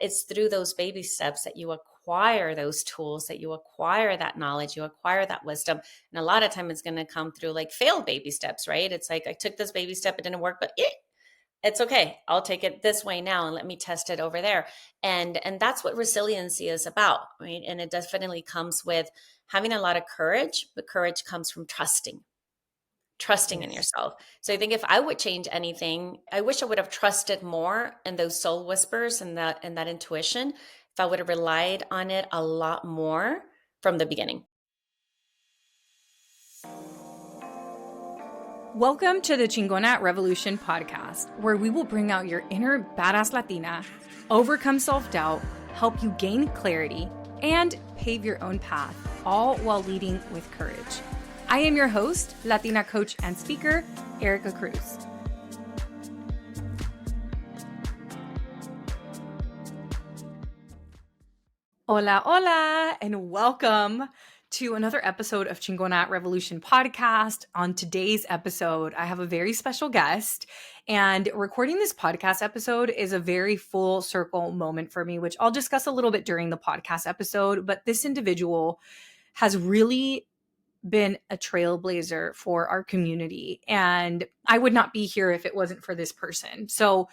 It's through those baby steps that you acquire those tools, that you acquire that knowledge, you acquire that wisdom. And a lot of time it's going to come through like failed baby steps, right? It's like, I took this baby step, it didn't work, but it's okay. I'll take it this way now and let me test it over there. And that's what resiliency is about, right? And it definitely comes with having a lot of courage, but courage comes from trusting in Yes. yourself. So I think if I would change anything, I wish I would have trusted more in those soul whispers and that intuition. If I would have relied on it a lot more from the beginning. Welcome to the Chingona Revolution podcast, where we will bring out your inner badass Latina, overcome self-doubt, help you gain clarity, and pave your own path, all while leading with courage. I am your host, Latina coach and speaker, Erica Cruz. Hola, hola, and welcome to another episode of Chingona Revolution podcast. On today's episode, I have a very special guest, and recording this podcast episode is a very full circle moment for me, which I'll discuss a little bit during the podcast episode. But this individual has really been a trailblazer for our community, and I would not be here if it wasn't for this person. So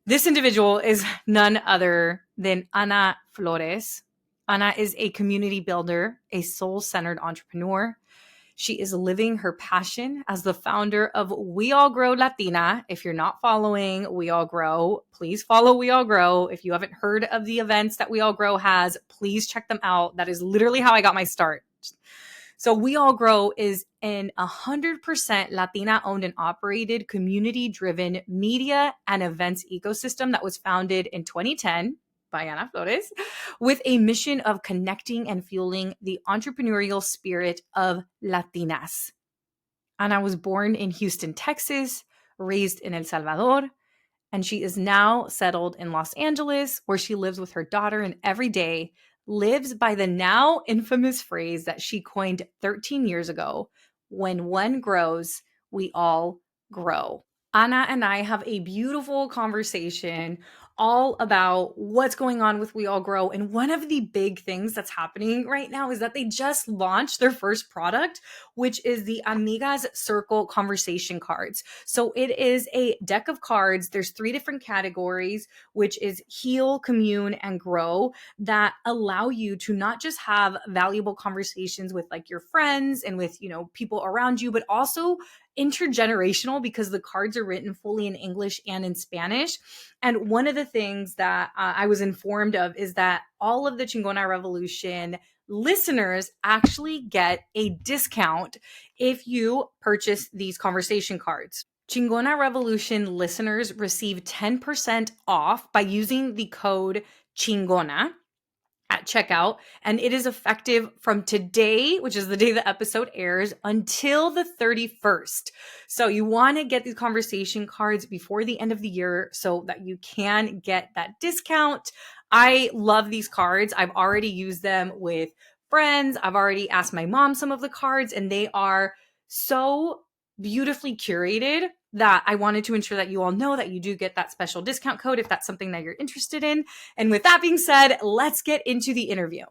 this individual is none other than Ana Flores. Ana is a community builder, a soul-centered entrepreneur. She is living her passion as the founder of We All Grow Latina. If you're not following We All Grow, please follow We All Grow. If you haven't heard of the events that We All Grow has, please check them out. That is literally how I got my start. So We All Grow is an 100% Latina-owned and operated, community-driven media and events ecosystem that was founded in 2010 by Ana Flores with a mission of connecting and fueling the entrepreneurial spirit of Latinas. Ana was born in Houston, Texas, raised in El Salvador, and she is now settled in Los Angeles, where she lives with her daughter and every day lives by the now infamous phrase that she coined 13 years ago: when one grows, we all grow. Ana and I have a beautiful conversation all about what's going on with We All Grow. And one of the big things that's happening right now is that they just launched their first product, which is the Amigas Circle conversation cards. So it is a deck of cards. There's 3 different categories, which is heal, commune, and grow, that allow you to not just have valuable conversations with like your friends and with, people around you, but also intergenerational, because the cards are written fully in English and in Spanish. And one of the things that I was informed of is that all of the Chingona Revolution listeners actually get a discount if you purchase these conversation cards. Chingona Revolution listeners receive 10% off by using the code Chingona at checkout, and it is effective from today, which is the day the episode airs, until the 31st. So you want to get these conversation cards before the end of the year so that you can get that discount. I love these cards. I've already used them with friends. I've already asked my mom some of the cards, and they are so beautifully curated that I wanted to ensure that you all know that you do get that special discount code if that's something that you're interested in. And with that being said, let's get into the interview.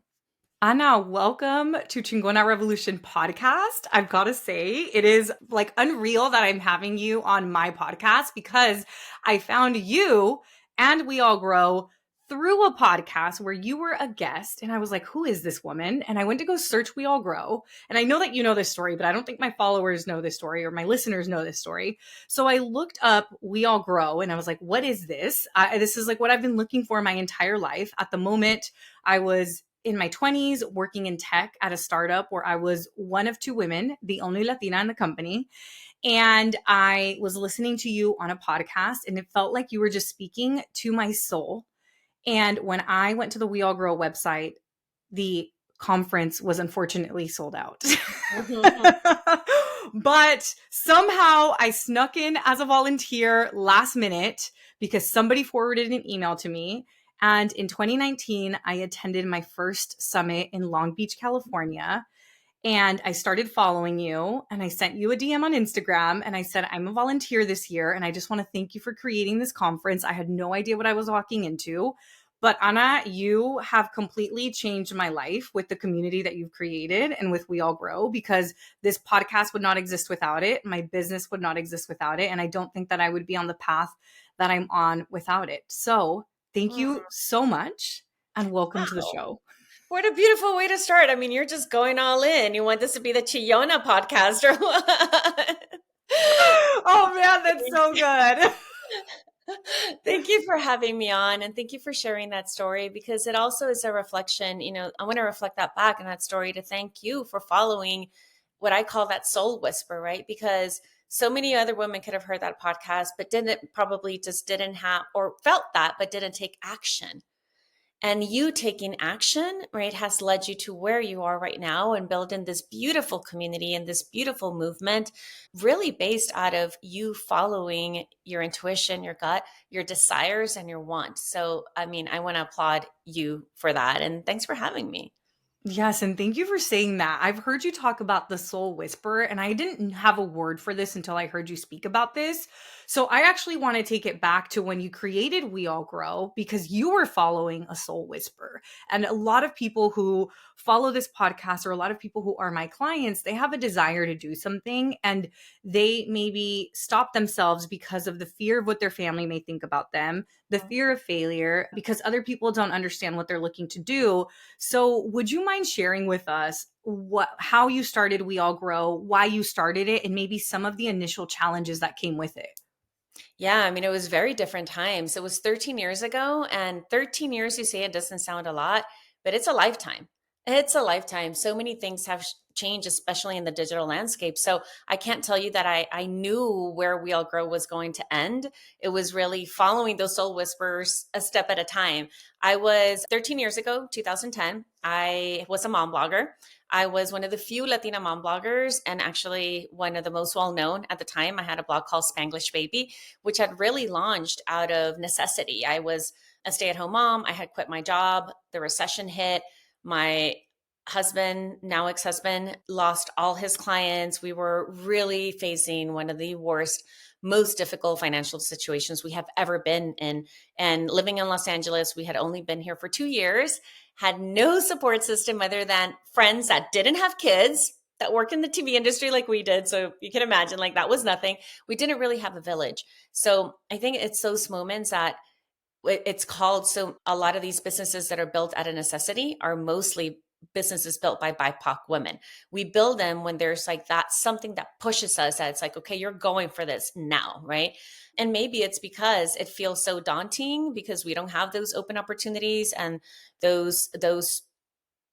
Ana, welcome to Chingona Revolution podcast. I've got to say, it is like unreal that I'm having you on my podcast, because I found you and We All Grow through a podcast where you were a guest, and I was like, who is this woman? And I went to go search We All Grow. And I know that you know this story, but I don't think my followers know this story or my listeners know this story. So I looked up We All Grow and I was like, what is this? This is like what I've been looking for my entire life. At the moment, I was in my 20s working in tech at a startup where I was one of 2 women, the only Latina in the company. And I was listening to you on a podcast, and it felt like you were just speaking to my soul. And when I went to the We All Grow website, the conference was unfortunately sold out. But somehow I snuck in as a volunteer last minute because somebody forwarded an email to me. And in 2019, I attended my first summit in Long Beach, California. And I started following you, and I sent you a DM on Instagram, and I said, I'm a volunteer this year, and I just want to thank you for creating this conference. I had no idea what I was walking into, But Anna, you have completely changed my life with the community that you've created and with We All Grow, because this podcast would not exist without it. My business would not exist without it. And I don't think that I would be on the path that I'm on without it. So thank Mm, you so much and welcome to the wow. show. What a beautiful way to start. I mean, you're just going all in. You want this to be the Chillona podcast or what? Oh man, that's so good. Thank you for having me on and thank you for sharing that story because it also is a reflection. I want to reflect that back in that story to thank you for following what I call that soul whisper, right? Because so many other women could have heard that podcast, but didn't have or felt that, but didn't take action. And you taking action, right, has led you to where you are right now and building this beautiful community and this beautiful movement, really based out of you following your intuition, your gut, your desires, and your wants. So, I mean, I want to applaud you for that. And thanks for having me. Yes, and thank you for saying that. I've heard you talk about the soul whisperer, and I didn't have a word for this until I heard you speak about this. So I actually want to take it back to when you created We All Grow, because you were following a soul whisper. And a lot of people who follow this podcast, or a lot of people who are my clients, they have a desire to do something, and they maybe stop themselves because of the fear of what their family may think about them, the fear of failure, because other people don't understand what they're looking to do. So, would you mind sharing with us how you started We All Grow, why you started it, and maybe some of the initial challenges that came with it? Yeah, I mean, it was very different times. It was 13 years ago, and 13 years, you say it doesn't sound a lot, but it's a lifetime. It's a lifetime. So many things have changed, especially in the digital landscape. So I can't tell you that I knew where We All Grow was going to end. It was really following those soul whispers a step at a time. I was 13 years ago, 2010. I was a mom blogger. I was one of the few Latina mom bloggers and actually one of the most well known at the time. I had a blog called Spanglish Baby, which had really launched out of necessity. I was a stay at home mom. I had quit my job. The recession hit. My husband, now ex husband, lost all his clients. We were really facing one of the worst, most difficult financial situations we have ever been in. And living in Los Angeles, we had only been here for 2 years, had no support system other than friends that didn't have kids that work in the TV industry like we did. So you can imagine, like, that was nothing. We didn't really have a village. So I think it's those moments that it's called. So a lot of these businesses that are built out of necessity are mostly businesses built by BIPOC women. We build them when there's like that something that pushes us, that it's like, okay, you're going for this now, right? And maybe it's because it feels so daunting because we don't have those open opportunities and those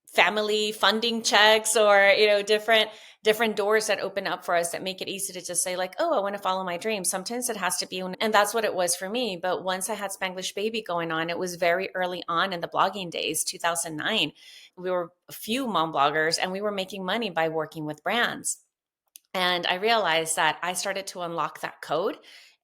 family funding checks or different doors that open up for us that make it easy to just say like, oh, I want to follow my dream. Sometimes it has to be, and that's what it was for me. But once I had Spanglish Baby going on, it was very early on in the blogging days, 2009. We were a few mom bloggers and we were making money by working with brands. And I realized that I started to unlock that code.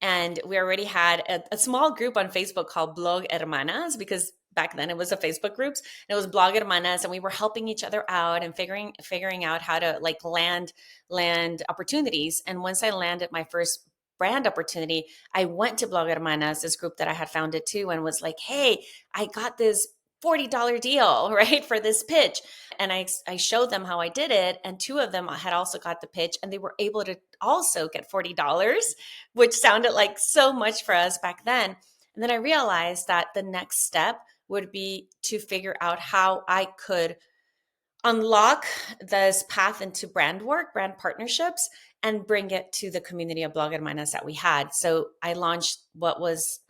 And we already had a small group on Facebook called Blog Hermanas, because back then it was a Facebook groups and it was Blog Hermanas, and we were helping each other out and figuring out how to like land opportunities. And once I landed my first brand opportunity, I went to Blog Hermanas, this group that I had founded too, and was like, hey, I got this $40 deal, right, for this pitch. And I showed them how I did it. And two of them had also got the pitch and they were able to also get $40, which sounded like so much for us back then. And then I realized that the next step would be to figure out how I could unlock this path into brand work, brand partnerships, and bring it to the community of blogger miners that we had. So I launched what was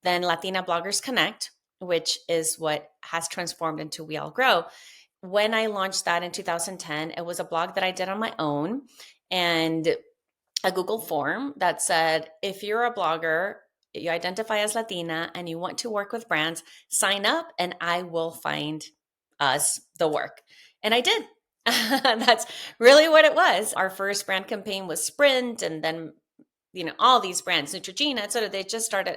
then Latina Bloggers Connect, which is what has transformed into We All Grow. When I launched that in 2010, it was a blog that I did on my own and a Google form that said, if you're a blogger, you identify as Latina and you want to work with brands, sign up and I will find us the work. And I did. That's really what it was. Our first brand campaign was Sprint, and then all these brands, Neutrogena, et cetera,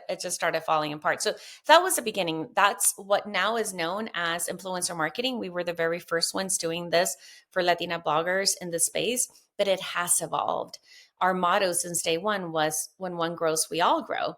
it just started falling apart. So that was the beginning. That's what now is known as influencer marketing. We were the very first ones doing this for Latina bloggers in the space, but it has evolved. Our motto since day one was, when one grows, we all grow.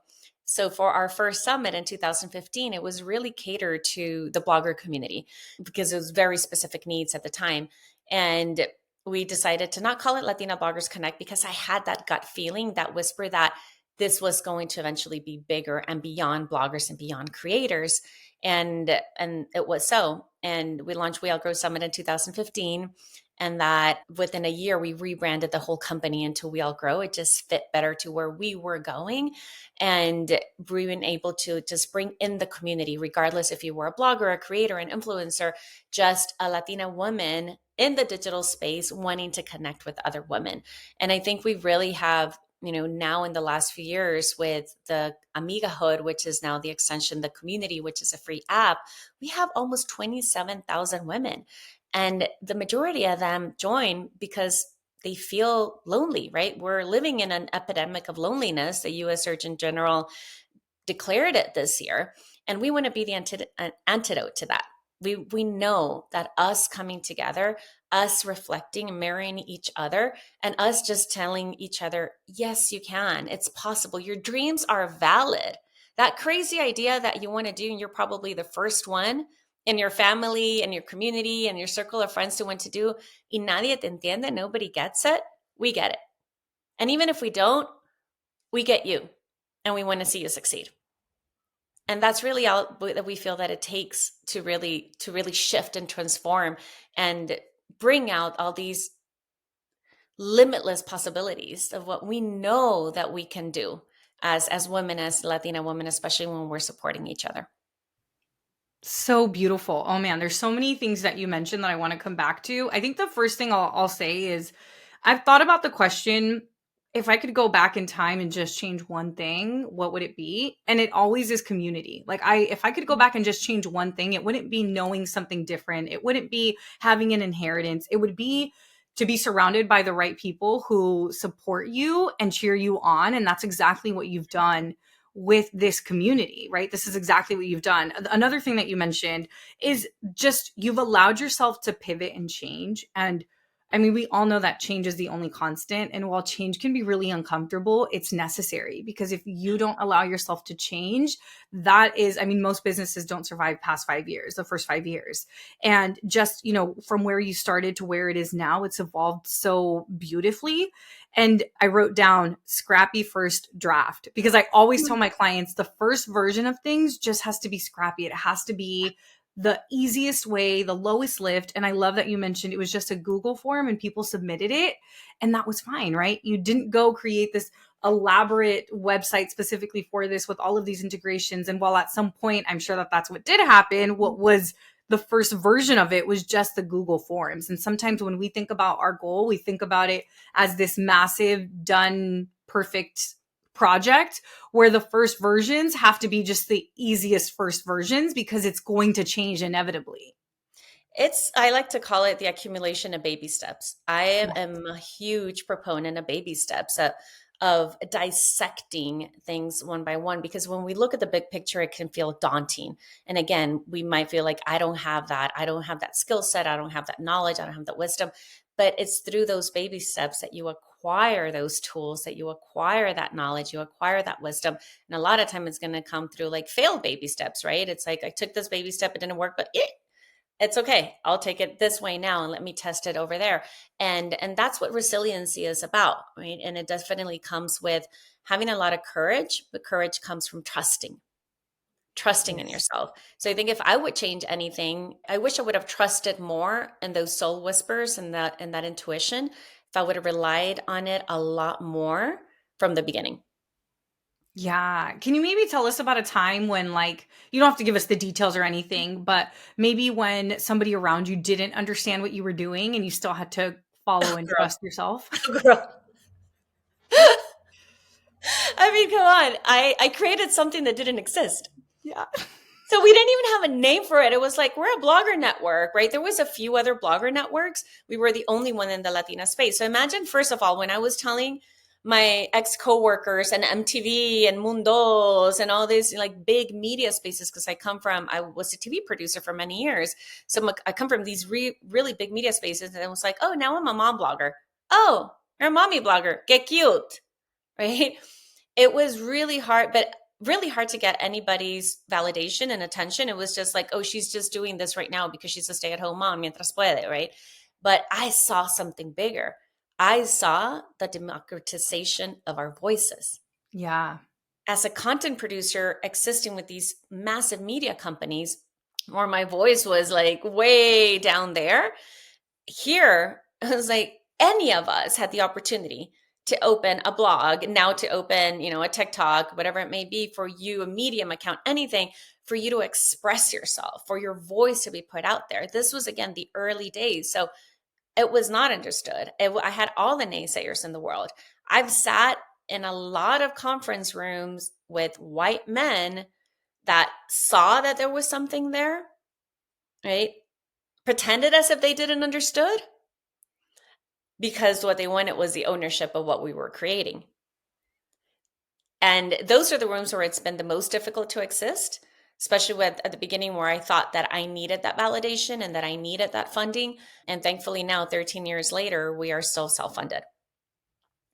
So for our first summit in 2015, it was really catered to the blogger community because it was very specific needs at the time. And we decided to not call it Latina Bloggers Connect because I had that gut feeling, that whisper that this was going to eventually be bigger and beyond bloggers and beyond creators. And it was so. And we launched We All Grow Summit in 2015. And that within a year, we rebranded the whole company into We All Grow. It just fit better to where we were going. And we've been able to just bring in the community, regardless if you were a blogger, a creator, an influencer, just a Latina woman in the digital space wanting to connect with other women. And I think we really have, now in the last few years with the Amigahood, which is now the extension, the community, which is a free app, we have almost 27,000 women. And the majority of them join because they feel lonely, right? We're living in an epidemic of loneliness. The US Surgeon General declared it this year. And we want to be the antidote to that. We know that us coming together, us reflecting and mirroring each other, and us just telling each other, yes, you can. It's possible. Your dreams are valid. That crazy idea that you want to do, and you're probably the first one in your family and your community and your circle of friends to want to do, y nadie te entiende, nobody gets it, we get it. And even if we don't, we get you and we want to see you succeed. And that's really all that we feel that it takes to really shift and transform and bring out all these limitless possibilities of what we know that we can do as women, as Latina women, especially when we're supporting each other. So beautiful. Oh man, there's so many things that you mentioned that I want to come back to. I think the first thing I'll say is I've thought about the question, if I could go back in time and just change one thing, what would it be? And it always is community. Like if I could go back and just change one thing, it wouldn't be knowing something different. It wouldn't be having an inheritance. It would be to be surrounded by the right people who support you and cheer you on. And that's exactly what you've done with this community, right? This is exactly what you've done. Another thing that you mentioned is just you've allowed yourself to pivot and change. And I mean, we all know that change is the only constant. And while change can be really uncomfortable, it's necessary because if you don't allow yourself to change, that is, I mean, most businesses don't survive past 5 years, the first 5 years. And just, from where you started to where it is now, it's evolved so beautifully. And I wrote down scrappy first draft because I always tell my clients the first version of things just has to be scrappy. It has to be the easiest way, the lowest lift. And I love that you mentioned it was just a Google form and people submitted it. And that was fine, right? You didn't go create this elaborate website specifically for this with all of these integrations. And while at some point, I'm sure that that's what did happen, what was the first version of it was just the Google Forms. And sometimes when we think about our goal, we think about it as this massive, done, perfect project where the first versions have to be just the easiest first versions because it's going to change inevitably. I like to call it the accumulation of baby steps. I am a huge proponent of baby steps, of dissecting things one by one, because when we look at the big picture, it can feel daunting. And again, we might feel like, I don't have that. I don't have that skill set. I don't have that knowledge. I don't have that wisdom. But it's through those baby steps that you acquire those tools, that you acquire that knowledge, you acquire that wisdom. And a lot of time it's going to come through like failed baby steps, right? It's like, I took this baby step, it didn't work, but it's okay. I'll take it this way now and let me test it over there. And that's what resiliency is about, right? And it definitely comes with having a lot of courage, but courage comes from trusting in yourself. So I think if I would change anything, I wish I would have trusted more in those soul whispers and that intuition. If I would have relied on it a lot more from the beginning. Yeah. Can you maybe tell us about a time when, like, you don't have to give us the details or anything, but maybe when somebody around you didn't understand what you were doing and you still had to follow and Girl, trust yourself? girl. I mean, come on. I created something that didn't exist. Yeah. So we didn't even have a name for it. It was like, we're a blogger network, right? There was a few other blogger networks. We were the only one in the Latina space. So imagine, first of all, when I was telling my ex-coworkers and MTV and Mundos and all these like big media spaces, because I was a TV producer for many years. So I come from these really big media spaces, and it was like, oh, now I'm a mom blogger. Oh, you're a mommy blogger. Get cute, right? It was really hard, but really hard to get anybody's validation and attention. It was just like, oh, she's just doing this right now because she's a stay-at-home mom, mientras puede, right? But I saw something bigger. I saw the democratization of our voices. Yeah. As a content producer existing with these massive media companies, where my voice was like way down there, here I was like, any of us had the opportunity to open a blog, now to open, a TikTok, whatever it may be for you, a Medium account, anything for you to express yourself, for your voice to be put out there. This was, again, the early days. So it was not understood. I had all the naysayers in the world. I've sat in a lot of conference rooms with white men that saw that there was something there, right? Pretended as if they didn't understood, because what they wanted was the ownership of what we were creating. And those are the rooms where it's been the most difficult to exist, especially at the beginning, where I thought that I needed that validation and that I needed that funding. And thankfully now, 13 years later, we are still self-funded.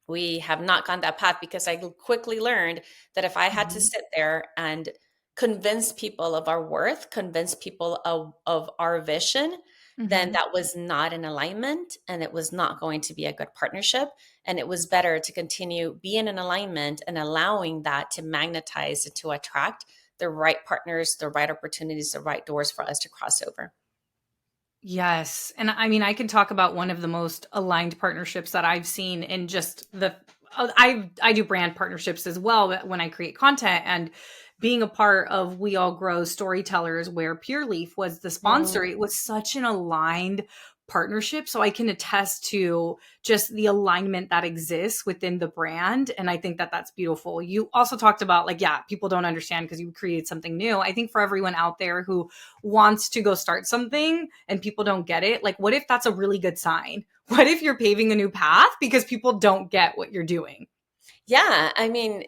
We have not gone that path, because I quickly learned that if I had to Mhm. sit there and convince people of our worth, convince people of our vision, then Mhm. that was not in alignment, and it was not going to be a good partnership. And it was better to continue being in alignment and allowing that to magnetize and to attract the right partners, the right opportunities, the right doors for us to cross over. Yes. And I mean, I can talk about one of the most aligned partnerships that I've seen in just I do brand partnerships as well when I create content, and being a part of We All Grow Storytellers, where Pure Leaf was the sponsor. It was such an aligned partnership. So I can attest to just the alignment that exists within the brand. And I think that that's beautiful. You also talked about, like, yeah, people don't understand because you created something new. I think for everyone out there who wants to go start something and people don't get it, like, what if that's a really good sign? What if you're paving a new path because people don't get what you're doing? Yeah, I mean,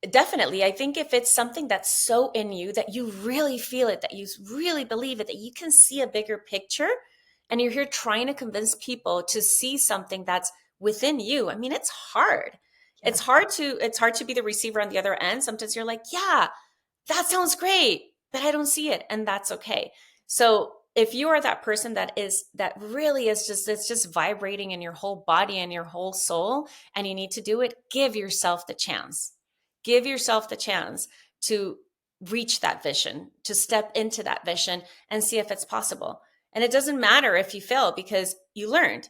definitely. I think if it's something that's so in you that you really feel it, that you really believe it, that you can see a bigger picture, and you're here trying to convince people to see something that's within you. I mean, it's hard. Yeah. It's hard to be the receiver on the other end. Sometimes you're like, yeah, that sounds great, but I don't see it, and that's okay. So if you are that person that really is just, it's just vibrating in your whole body and your whole soul, and you need to do it, give yourself the chance. Give yourself the chance to reach that vision, to step into that vision and see if it's possible. And it doesn't matter if you fail, because you learned.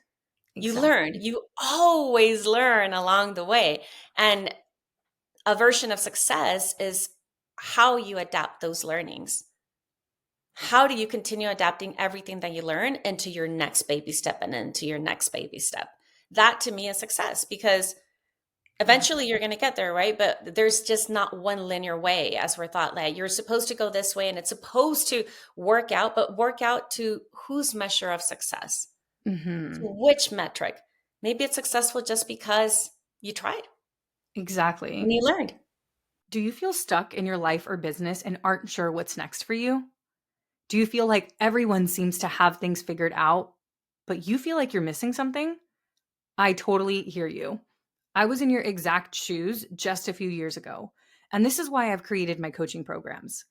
You learned. Exactly. You always learn along the way. And a version of success is how you adapt those learnings. How do you continue adapting everything that you learn into your next baby step and into your next baby step? That to me is success, because Yeah. eventually you're going to get there, right? But there's just not one linear way, as we're taught. Like, you're supposed to go this way and it's supposed to work out, but work out to whose measure of success? To Hmm. which metric? Maybe it's successful just because you tried and Exactly. you learned. Do you feel stuck in your life or business and aren't sure what's next for you? Do you feel like everyone seems to have things figured out, but you feel like you're missing something? I totally hear you. I was in your exact shoes just a few years ago, and this is why I've created my coaching programs.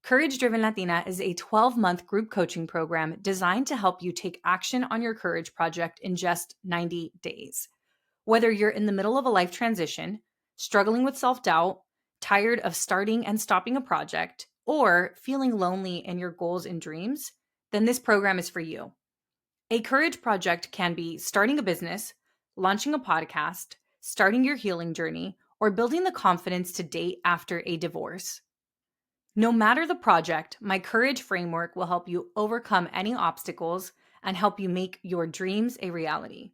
Courage Driven Latina is a 12-month group coaching program designed to help you take action on your courage project in just 90 days. Whether you're in the middle of a life transition, struggling with self doubt, tired of starting and stopping a project, or feeling lonely in your goals and dreams, then this program is for you. A courage project can be starting a business, launching a podcast, starting your healing journey, or building the confidence to date after a divorce. No matter the project, my courage framework will help you overcome any obstacles and help you make your dreams a reality.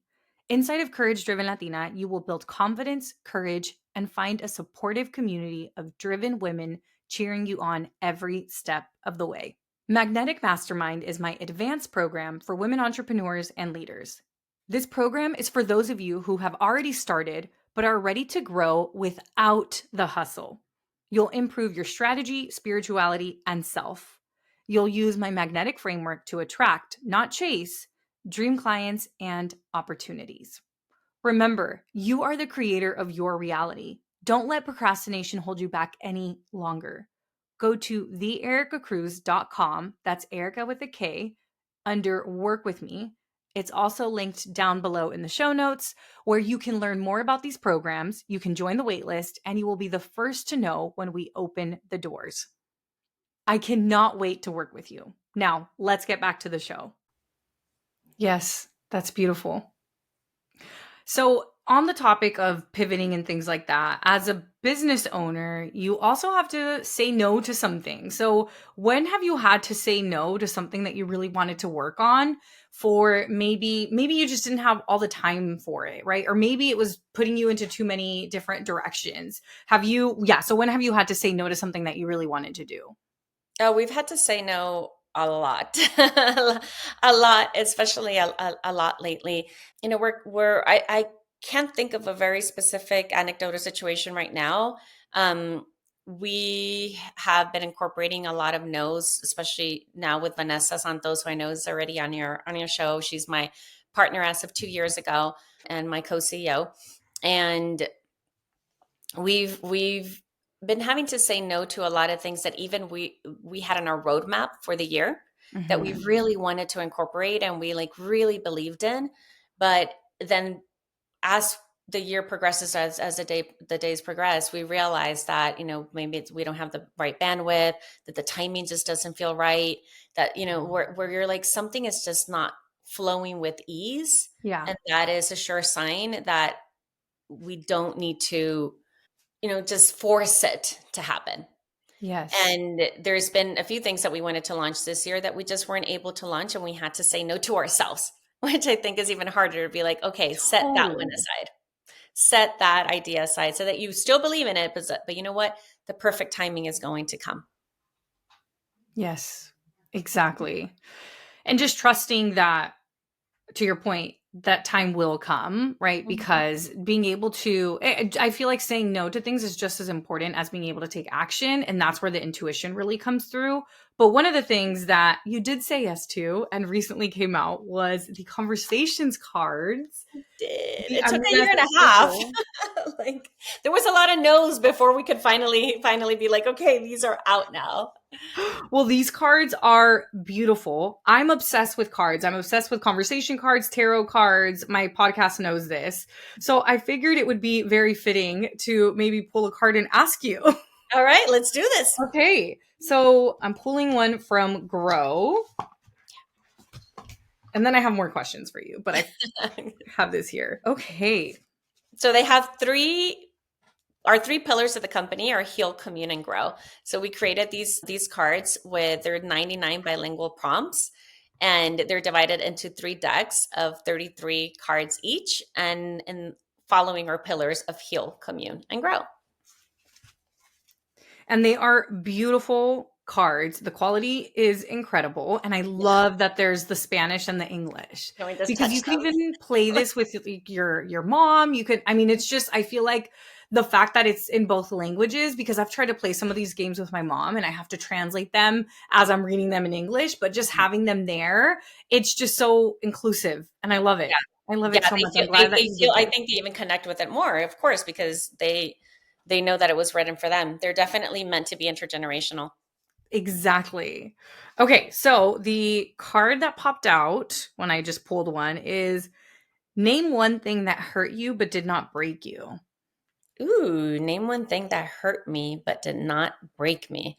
Inside of Courage Driven Latina, you will build confidence, courage, and find a supportive community of driven women cheering you on every step of the way. Magnetic Mastermind is my advanced program for women entrepreneurs and leaders. This program is for those of you who have already started but are ready to grow without the hustle. You'll improve your strategy, spirituality, and self. You'll use my magnetic framework to attract, not chase, dream clients and opportunities. Remember, you are the creator of your reality. Don't let procrastination hold you back any longer. Go to theericacruz.com, that's Erica with a K, under Work With Me. It's also linked down below in the show notes where you can learn more about these programs, you can join the waitlist, and you will be the first to know when we open the doors. I cannot wait to work with you. Now, let's get back to the show. Yes, that's beautiful. So, on the topic of pivoting and things like that, as a business owner, you also have to say no to some things. So, when have you had to say no to something that you really wanted to work on for maybe you just didn't have all the time for it, right? Or maybe it was putting you into too many different directions. So when have you had to say no to something that you really wanted to do? Oh, we've had to say no a lot, a lot, especially a lot lately. I can't think of a very specific anecdote or situation right now. Um, we have been incorporating a lot of no's, especially now with Vanessa Santos, who I know is already on your show. She's my partner as of 2 years ago and my co-CEO. And we've been having to say no to a lot of things that even we had on our roadmap for the year that we Mhm. really wanted to incorporate and we like really believed in. But then as the year progresses, as the days progress, we realize that, maybe we don't have the right bandwidth, that the timing just doesn't feel right, that, where you're like, something is just not flowing with ease. Yeah. And that is a sure sign that we don't need to, just force it to happen. Yes. And there's been a few things that we wanted to launch this year that we just weren't able to launch, and we had to say no to ourselves, which I think is even harder to be like, okay, set that one Totally. aside, set that idea aside so that you still believe in it. But you know what? The perfect timing is going to come. Yes. Exactly. And just trusting that, to your point, that time will come, right? Mhm. Because being able to, I feel like saying no to things is just as important as being able to take action. And that's where the intuition really comes through. But one of the things that you did say yes to and recently came out was the conversations cards. Did The it I'm took a gonna year and say a half. circle. Like there was a lot of no's before we could finally be like, okay, these are out now. Well, these cards are beautiful. I'm obsessed with cards. I'm obsessed with conversation cards, tarot cards. My podcast knows this. So I figured it would be very fitting to maybe pull a card and ask you. All right, let's do this. Okay. So I'm pulling one from Grow. And then I have more questions for you, but I have this here. Okay. So they have our three pillars of the company are heal, commune, and grow. So we created these cards with their 99 bilingual prompts, and they're divided into three decks of 33 cards each, and following our pillars of heal, commune, and grow. And they are beautiful cards. The quality is incredible. And I Yeah. love that there's the Spanish and the English Can we just because touch you can them? even play this with like, your mom. You could, I mean, it's just, I feel like the fact that it's in both languages, because I've tried to play some of these games with my mom and I have to translate them as I'm reading them in English, but just having them there, it's just so inclusive. And I love it. I love it Yeah, so they much. feel I'm glad that they you feel did I this. think they even connect with it more, of course, because they know that it was written for them. They're definitely meant to be intergenerational. Exactly. Okay, so the card that popped out when I just pulled one is name one thing that hurt you but did not break you. Ooh, name one thing that hurt me but did not break me.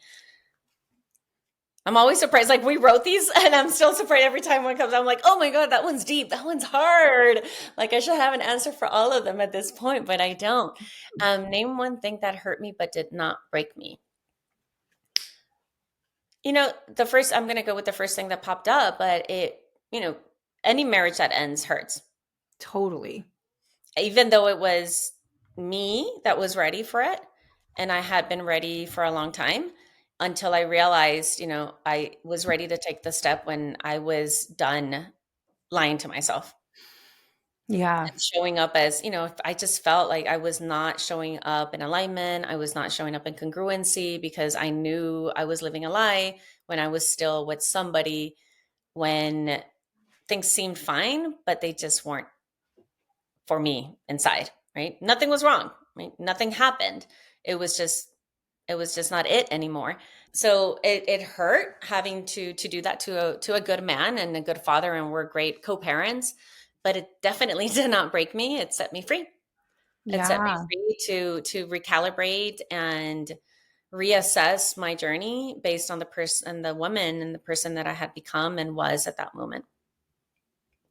I'm always surprised. Like we wrote these, and I'm still surprised every time one comes. I'm like, oh my god, that one's deep. That one's hard. Like I should have an answer for all of them at this point, but I don't. Name one thing that hurt me but did not break me. The first I'm going to go with the first thing that popped up, but you know, any marriage that ends hurts. Totally. Even though it was me that was ready for it, and I had been ready for a long time until I realized, I was ready to take the step when I was done lying to myself Yeah. and showing up as, if I just felt like I was not showing up in alignment. I was not showing up in congruency because I knew I was living a lie when I was still with somebody when things seemed fine, but they just weren't for me inside, right? Nothing was wrong. I mean, nothing happened. It was just it was just not it anymore. So it hurt having to do that to a good man and a good father, and we're great co-parents, but it definitely did not break me. It set me free. It set me Yeah. free to recalibrate and reassess my journey based on the person, the woman, and the person that I had become and was at that moment.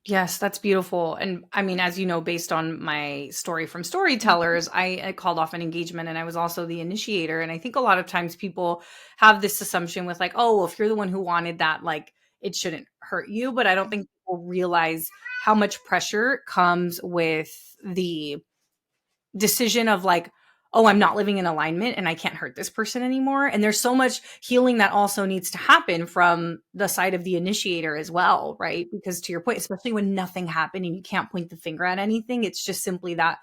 Yes, that's beautiful. And I mean, as you know, based on my story from storytellers, I called off an engagement and I was also the initiator. And I think a lot of times people have this assumption with like, oh, well, if you're the one who wanted that, like it shouldn't hurt you. But I don't think people realize how much pressure comes with the decision of like, oh, I'm not living in alignment and I can't hurt this person anymore. And there's so much healing that also needs to happen from the side of the initiator as well, right? Because to your point, especially when nothing happened and you can't point the finger at anything, it's just simply that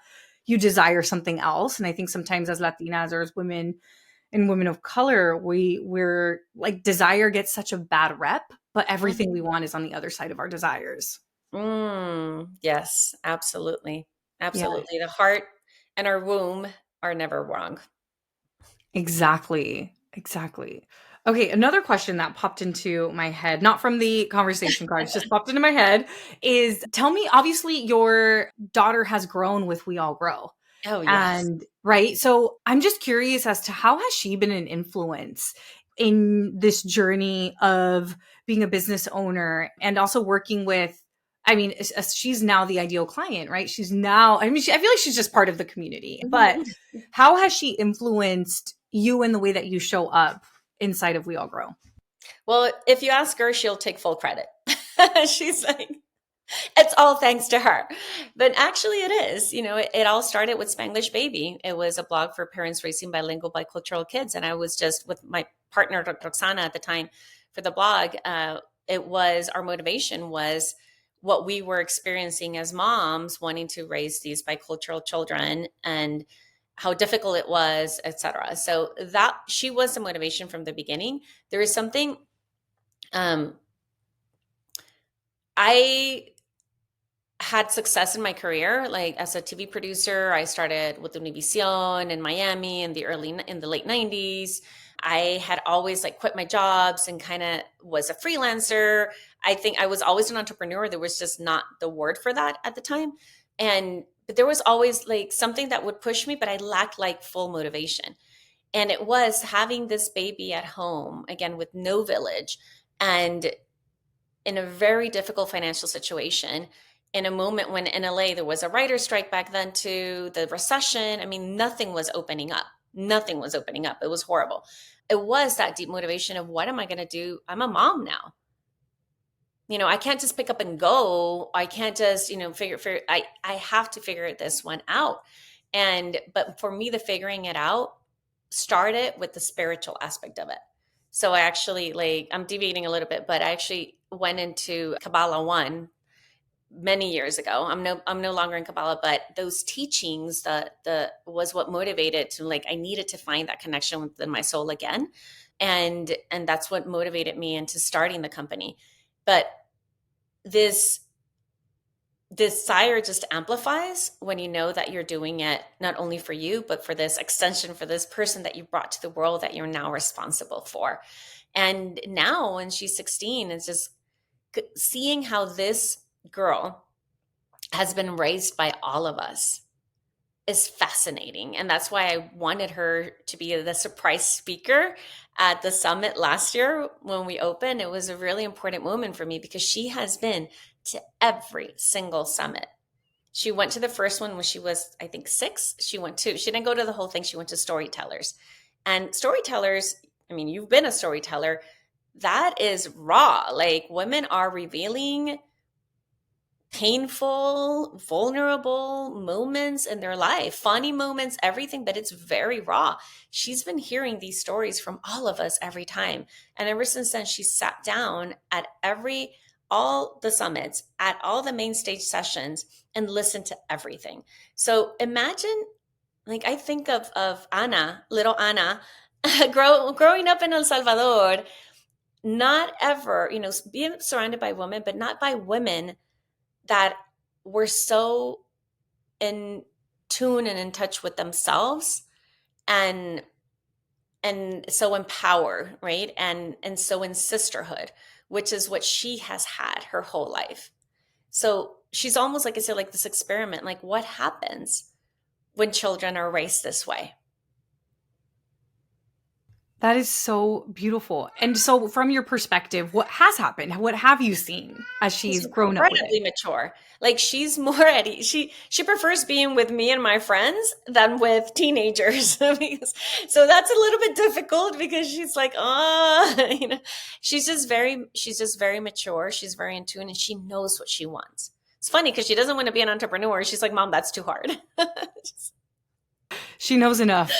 you desire something else. And I think sometimes as Latinas or as women and women of color, we're like desire gets such a bad rep, but everything we Mhm. want is on the other side of our desires. Yes, absolutely. Yeah. Absolutely. The heart and our womb are never wrong. Exactly. Exactly. Okay, another question that popped into my head, not from the conversation cards, just popped into my head is tell me, obviously, your daughter has grown with We All Grow. Oh, yes. And right. So I'm just curious as to how has she been an influence in this journey of being a business owner and also working with, I mean, she's now the ideal client, right? She's now, I mean, I feel like she's just part of the community, but Mhm. how has she influenced you in the way that you show up inside of We All Grow? Well, if you ask her, she'll take full credit. She's like, it's all thanks to her. But actually, it is. It all started with Spanglish Baby. It was a blog for parents raising bilingual, bicultural kids. And I was just with my partner, Roxana, at the time for the blog. It was our motivation was what we were experiencing as moms wanting to raise these bicultural children and how difficult it was, etc. So that she was the motivation from the beginning. There is something um, I had success in my career, like as a TV producer. I started with Univision in Miami in the late 90s. I had always like quit my jobs and kind of was a freelancer. I think I was always an entrepreneur. There was just not the word for that at the time. And but there was always like something that would push me, but I lacked like full motivation. And it was having this baby at home again with no village and in a very difficult financial situation in a moment when in LA there was a writer's strike back then too, the recession. I mean, nothing was opening up. Nothing was opening up. It was horrible. It was that deep motivation of what am I going to do? I'm a mom now. I can't just pick up and go. I can't just, figure I have to figure this one out. But for me, the figuring it out started with the spiritual aspect of it. So I actually like I'm deviating a little bit, but I actually went into Kabbalah 1 many years ago. I'm no longer in Kabbalah, but those teachings the was what motivated to like I needed to find that connection within my soul again. And that's what motivated me into starting the company. But this desire just amplifies when you know that you're doing it not only for you, but for this extension, for this person that you brought to the world that you're now responsible for. And now, when she's 16, it's just seeing how this girl has been raised by all of us is fascinating. And that's why I wanted her to be the surprise speaker at the summit last year when we opened. It was a really important moment for me because she has been to every single summit. She went to the first one when she was, I think, 6. She didn't go to the whole thing. She went to storytellers. And storytellers, I mean, you've been a storyteller. That is raw. Like women are revealing painful, vulnerable moments in their life, funny moments, everything, but it's very raw. She's been hearing these stories from all of us every time. And ever since then, she sat down at all the summits, at all the main stage sessions, and listened to everything. So imagine, like, I think of Anna, little Anna, growing up in El Salvador, not ever, being surrounded by women, but not by women that were so in tune and in touch with themselves, and so empowered, right? And so in sisterhood, which is what she has had her whole life. So she's almost, like I said, like this experiment, like what happens when children are raised this way? That is so beautiful. And so from your perspective, what has happened? What have you seen as She's she's grown up with it? incredibly mature. Like she's more at she prefers being with me and my friends than with teenagers. So that's a little bit difficult because she's like, oh, she's just very mature. She's very in tune and she knows what she wants. It's funny because she doesn't want to be an entrepreneur. She's like, Mom, that's too hard. She knows enough.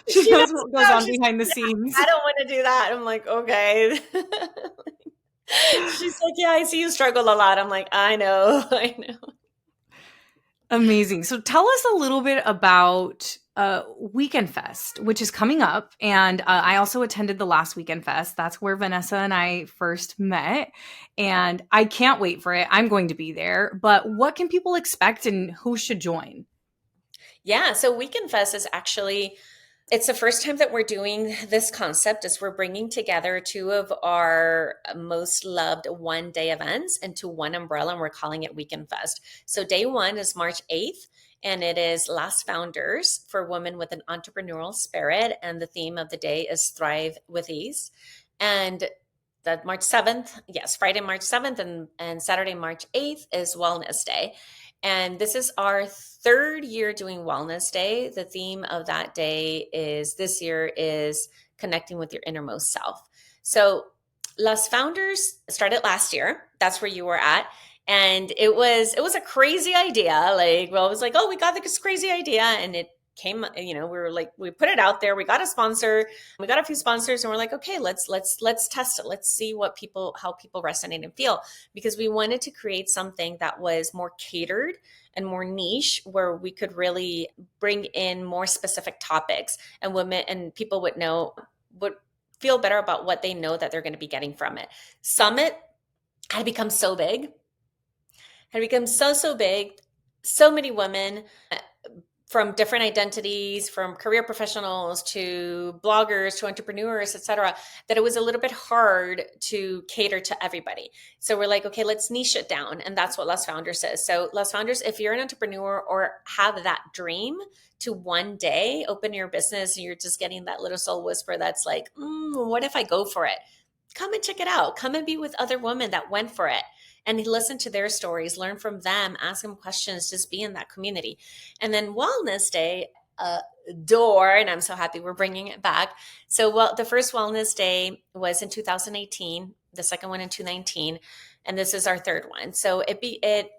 She She knows knows what goes now. on She's behind the like, scenes. I don't want to do that. I'm like, okay. She's like, yeah, I see you struggle a lot. I'm like, I know, I know. Amazing. So tell us a little bit about Weekend Fest, which is coming up. And I also attended the last Weekend Fest. That's where Vanessa and I first met. And I can't wait for it. I'm going to be there. But what can people expect and who should join? Yeah, so Weekend Fest is actually, it's the first time that we're doing this concept is we're bringing together two of our most loved one-day events into one umbrella, and we're calling it Weekend Fest. So day one is March 8th, and it is Last Founders for women with an entrepreneurial spirit, and the theme of the day is Thrive with Ease. And that March 7th, yes, Friday, March 7th, and Saturday, March 8th is Wellness Day. And this is our third year doing Wellness Day. The theme of that day is this year is connecting with your innermost self. So Las Founders started last year. That's where you were at. And it was a crazy idea. Like, well, it was like, oh, we got this crazy idea. And it came, we were like, we put it out there. We got a sponsor. We got a few sponsors and we're like, okay, let's test it. Let's see how people resonate and feel, because we wanted to create something that was more catered and more niche, where we could really bring in more specific topics, and women and people would feel better about what they know that they're going to be getting from it. Summit had become so big, had become so big, so many women from different identities, from career professionals to bloggers to entrepreneurs, et cetera, that it was a little bit hard to cater to everybody. So we're like, okay, let's niche it down. And that's what Last Founders is. So Last Founders, if you're an entrepreneur or have that dream to one day open your business and you're just getting that little soul whisper that's like, what if I go for it? Come and check it out. Come and be with other women that went for it and listen to their stories, learn from them, ask them questions, just be in that community. And then Wellness Day, and I'm so happy we're bringing it back. So, well, the first Wellness Day was in 2018, the second one in 2019, and this is our third one. So it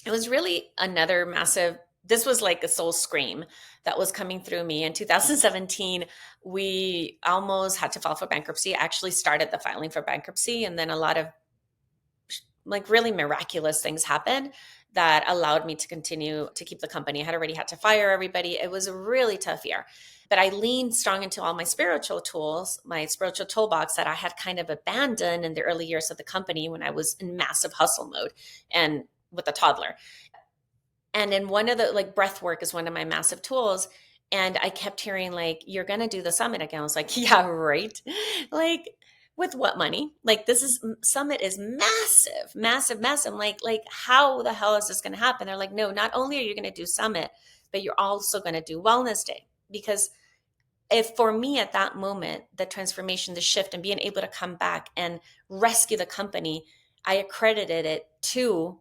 was really another massive. This was like a soul scream that was coming through me. In 2017, we almost had to file for bankruptcy. I actually started the filing for bankruptcy, and then a lot of like really miraculous things happened that allowed me to continue to keep the company. I had already had to fire everybody. It was a really tough year, but I leaned strong into all my spiritual tools, my spiritual toolbox that I had kind of abandoned in the early years of the company when I was in massive hustle mode and with a toddler. And in one of the, like, breath work is one of my massive tools. And I kept hearing, like, you're going to do the summit again. I was like, yeah, right. Like, with what money? Like, summit is massive, massive, massive. Like, how the hell is this going to happen? They're like, no, not only are you going to do summit, but you're also going to do Wellness Day. Because if for me at that moment, the transformation, the shift, and being able to come back and rescue the company, I accredited it to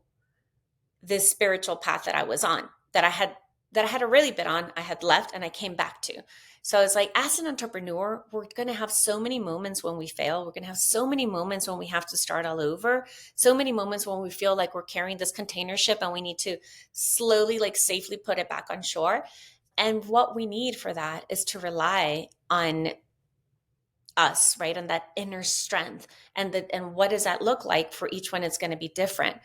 this spiritual path that I was on, that I had really been on, I had left and I came back to. So it's like, as an entrepreneur, we're going to have so many moments when we fail. We're going to have so many moments when we have to start all over. So many moments when we feel like we're carrying this container ship and we need to slowly, like, safely put it back on shore. And what we need for that is to rely on us, right? On that inner strength. And what does that look like for each one? It's going to be different.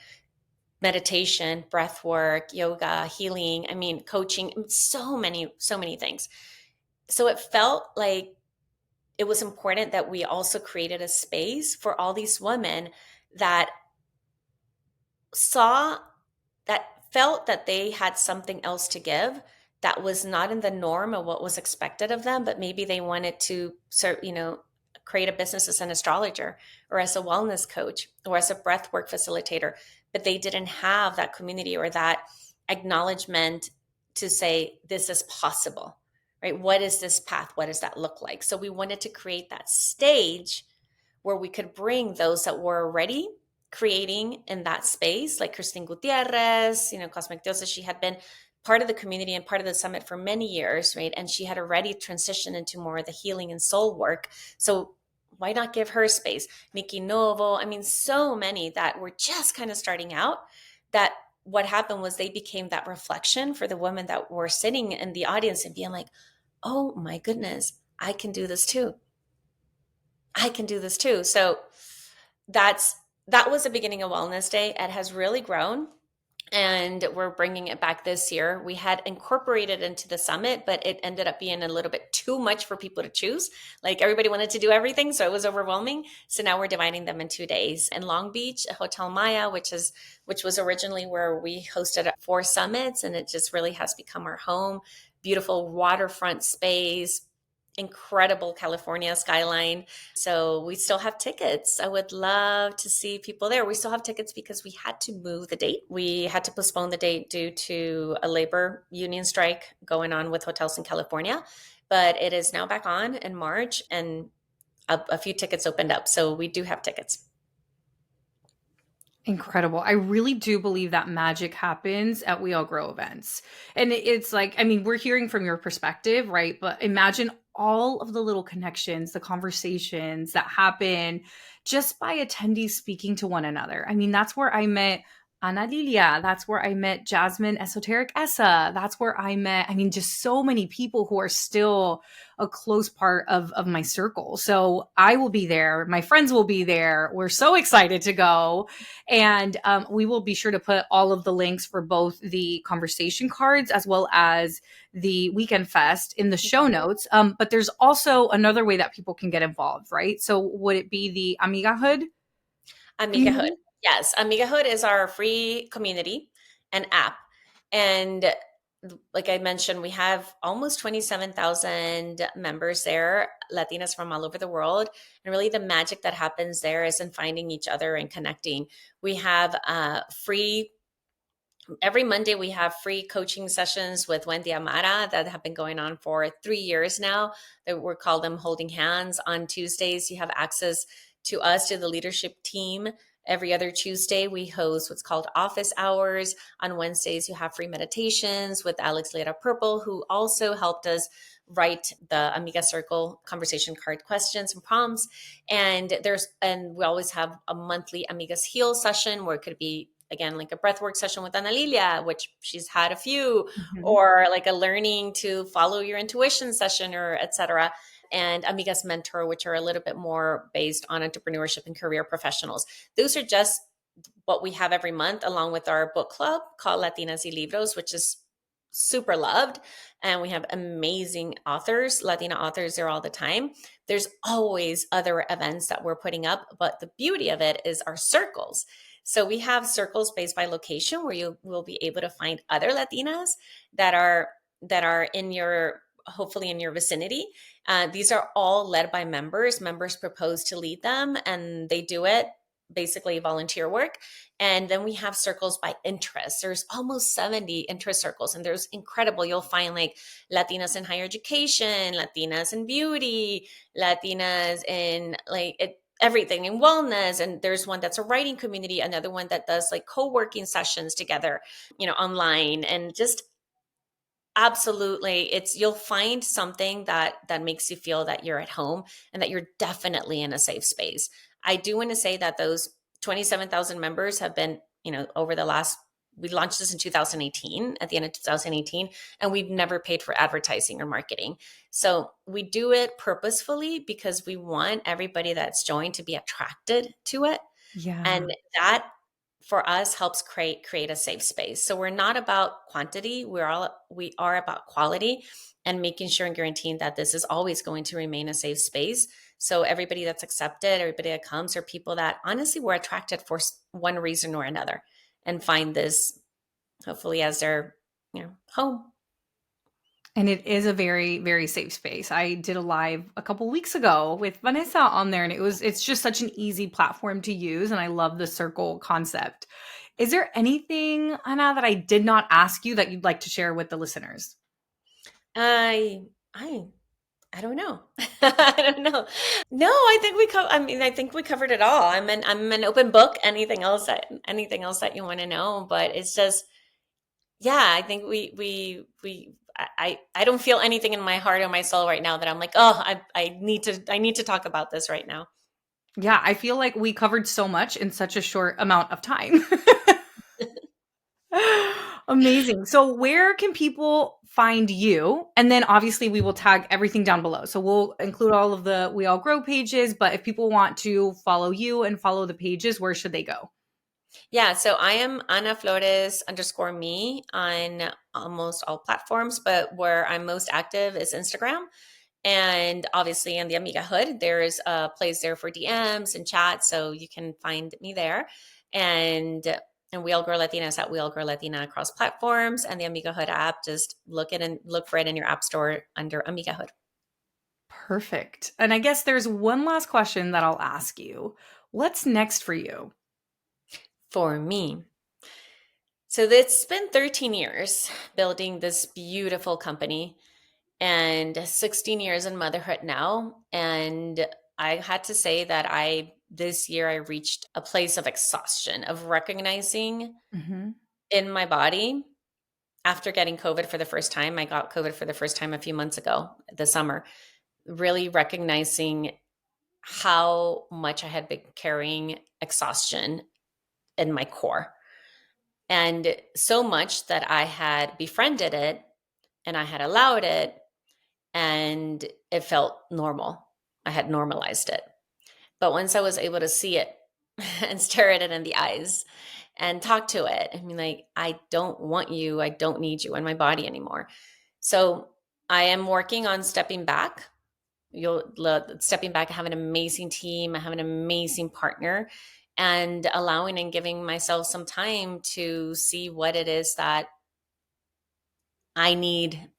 Meditation, breath work, yoga, healing, I mean, coaching, so many things. So it felt like it was important that we also created a space for all these women that saw, that felt that they had something else to give, that was not in the norm of what was expected of them, but maybe they wanted to create a business as an astrologer or as a wellness coach or as a breathwork facilitator, but they didn't have that community or that acknowledgement to say, this is possible, right? What is this path? What does that look like? So we wanted to create that stage where we could bring those that were already creating in that space, like Christine Gutierrez, Cosmic Diosa. She had been part of the community and part of the summit for many years, right? And she had already transitioned into more of the healing and soul work. So why not give her space? Nikki Novo, I mean, so many that were just kind of starting out, that what happened was they became that reflection for the women that were sitting in the audience and being like, oh my goodness, I can do this too. I can do this too. So that was the beginning of Wellness Day. It has really grown, and we're bringing it back this year. We had incorporated into the summit, but it ended up being a little bit too much for people to choose. Like, everybody wanted to do everything, so it was overwhelming. So now we're dividing them in 2 days. In Long Beach, Hotel Maya, which was originally where we hosted 4 summits, and it just really has become our home. Beautiful waterfront space, incredible California skyline. So we still have tickets. I would love to see people there. We still have tickets because we had to move the date. We had to postpone the date due to a labor union strike going on with hotels in California. But it is now back on in March, and a few tickets opened up. So we do have tickets. Incredible. I really do believe that magic happens at We All Grow events. And it's like, I mean, we're hearing from your perspective, right? But imagine all of the little connections, the conversations that happen just by attendees speaking to one another. I mean, that's where I met Ana Lilia. That's where I met Jasmine Esoteric Essa. That's where I met, I mean, just so many people who are still a close part of my circle. So I will be there. My friends will be there. We're so excited to go. And we will be sure to put all of the links for both the conversation cards as well as the Weekend Fest in the show notes. But there's also another way that people can get involved, right? So would it be the Amigahood Amigahood. community? Yes, Amigahood is our free community and app. And like I mentioned, we have almost 27,000 members there, Latinas from all over the world. And really, the magic that happens there is in finding each other and connecting. We have every Monday, we have free coaching sessions with Wendy Amara that have been going on for 3 years now. That we're called them Holding Hands. On Tuesdays, you have access to us, to the leadership team. Every other Tuesday, we host what's called office hours. On Wednesdays, you have free meditations with Alex Lera Purple, who also helped us write the Amiga Circle conversation card questions and prompts. And we always have a monthly Amigas Heal session where it could be, again, like a breathwork session with Ana Lilia, which she's had a few, Mhm. or like a learning to follow your intuition session, or etc. And Amigas Mentor, which are a little bit more based on entrepreneurship and career professionals. Those are just what we have every month, along with our book club called Latinas y Libros, which is super loved. And we have amazing authors, Latina authors there all the time. There's always other events that we're putting up, but the beauty of it is our circles. So we have circles based by location where you will be able to find other Latinas that are in your, hopefully in your vicinity. These are all led by members. Members propose to lead them, and they do it, basically volunteer work. And then we have circles by interest. There's almost 70 interest circles, and there's incredible. You'll find like Latinas in higher education, Latinas in beauty, Latinas in everything in wellness. And there's one that's a writing community, another one that does like co-working sessions together, online. And just absolutely, you'll find something that makes you feel that you're at home and that you're definitely in a safe space. I do want to say that those 27,000 members have been, over the last, we launched this in 2018, at the end of 2018, and we've never paid for advertising or marketing. So we do it purposefully because we want everybody that's joined to be attracted to it. Yeah. And that, for us, helps create a safe space. So we're not about quantity. We are about quality, and making sure and guaranteeing that this is always going to remain a safe space. So everybody that's accepted, everybody that comes, are people that honestly were attracted for one reason or another, and find this hopefully as their home. And it is a very, very safe space. I did a live a couple weeks ago with Vanessa on there, and it's just such an easy platform to use. And I love the circle concept. Is there anything, Anna, that I did not ask you that you'd like to share with the listeners? I I I don't know. I don't know. No, I think I think we covered it all. I'm an open book. Anything else that you want to know, but it's just yeah, I think I don't feel anything in my heart or my soul right now that I'm like, "Oh, I need to talk about this right now." Yeah, I feel like we covered so much in such a short amount of time. Amazing. So, where can people find you? And then obviously, we will tag everything down below. So, we'll include all of the We All Grow pages. But if people want to follow you and follow the pages, where should they go? Yeah, so I am Ana Flores _ me on almost all platforms, but where I'm most active is Instagram. And obviously in the Amiga Hood, there's a place there for DMs and chats, so you can find me there. And and We All Grow Latinas at We All Grow Latina across platforms, and the Amiga Hood app. Just look for it in your app store under Amiga Hood. Perfect. And I guess there's one last question that I'll ask you. What's next for you? For me, so it's been 13 years building this beautiful company and 16 years in motherhood now. And I had to say that this year, I reached a place of exhaustion, of recognizing Hmm. in my body after getting COVID for the first time. I got COVID for the first time a few months ago, this summer, really recognizing how much I had been carrying exhaustion in my core. And so much that I had befriended it and I had allowed it, and it felt normal. I had normalized it. But once I was able to see it and stare at it in the eyes and talk to it, I mean, like, I don't want you, I don't need you in my body anymore. So I am working on stepping back. Stepping back. I have an amazing team. I have an amazing partner, and allowing and giving myself some time to see what it is that I need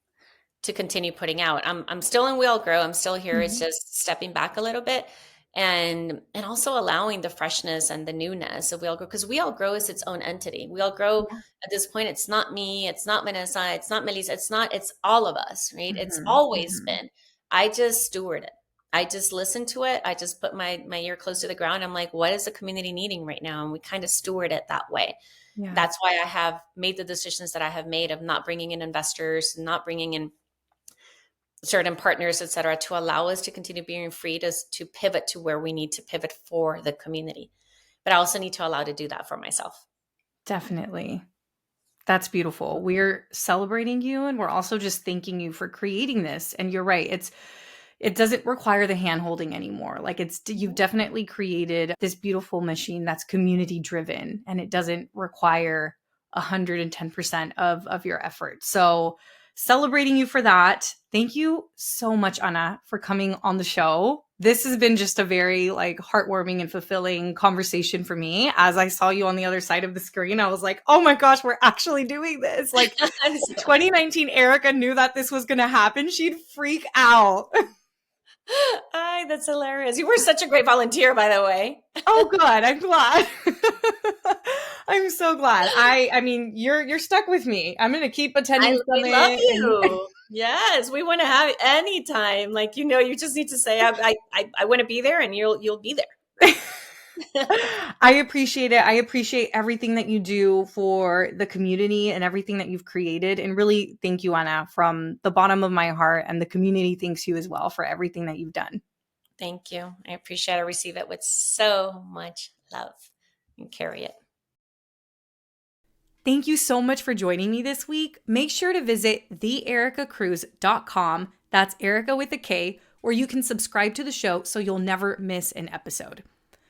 to continue putting out. I'm still in Wheel Grow. I'm still here. It's Hmm. just stepping back a little bit, and also allowing the freshness and the newness of Wheel Grow, because Wheel Grow is its own entity. Wheel Grow Yeah. at this point, it's not me, it's not Vanessa, it's not Melissa, it's all of us, right? It's Hmm. always Hmm. been. I just steward it. I just listen to it. I just put my ear close to the ground. I'm like, what is the community needing right now? And we kind of steward it that way. Yeah. That's why I have made the decisions that I have made of not bringing in investors, not bringing in certain partners, et cetera, to allow us to continue being free to pivot to where we need to pivot for the community. But I also need to allow to do that for myself. Definitely. That's beautiful. We're celebrating you and we're also just thanking you for creating this. And you're right. It doesn't require the hand holding anymore. Like you've definitely created this beautiful machine that's community driven and it doesn't require 110% of your effort. So celebrating you for that. Thank you so much, Anna, for coming on the show. This has been just a very like heartwarming and fulfilling conversation for me. As I saw you on the other side of the screen, I was like, "Oh my gosh, we're actually doing this." Like I'm if so 2019 Erica knew that this was going to happen, she'd freak out. Ay, that's hilarious. You were such a great volunteer, by the way. Oh, good. I'm glad. I'm so glad. I mean, you're stuck with me. I'm gonna keep I attending we love summit and you. Yes, we want to have it anytime. Like, you just need to say I want to be there, and you'll be there. I appreciate it. I appreciate everything that you do for the community and everything that you've created. And really thank you, Anna, from the bottom of my heart. And the community thanks you as well for everything that you've done. Thank you. I appreciate it. I receive it with so much love and carry it. Thank you so much for joining me this week. Make sure to visit theericacruz.com. That's Erica with a K, where you can subscribe to the show so you'll never miss an episode.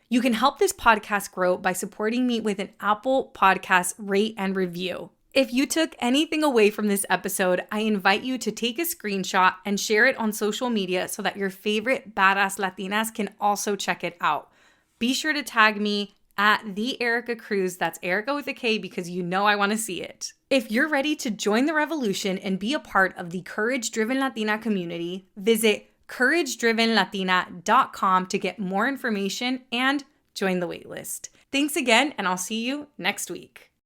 You can help this podcast grow by supporting me with an Apple Podcast rate and review. If you took anything away from this episode, I invite you to take a screenshot and share it on social media so that your favorite badass Latinas can also check it out. Be sure to tag me at the Erica Cruz. That's Erica with a K because you know I want to see it. If you're ready to join the revolution and be a part of the Courage Driven Latina community, visit couragedrivenlatina.com to get more information and join the waitlist. Thanks again, and I'll see you next week.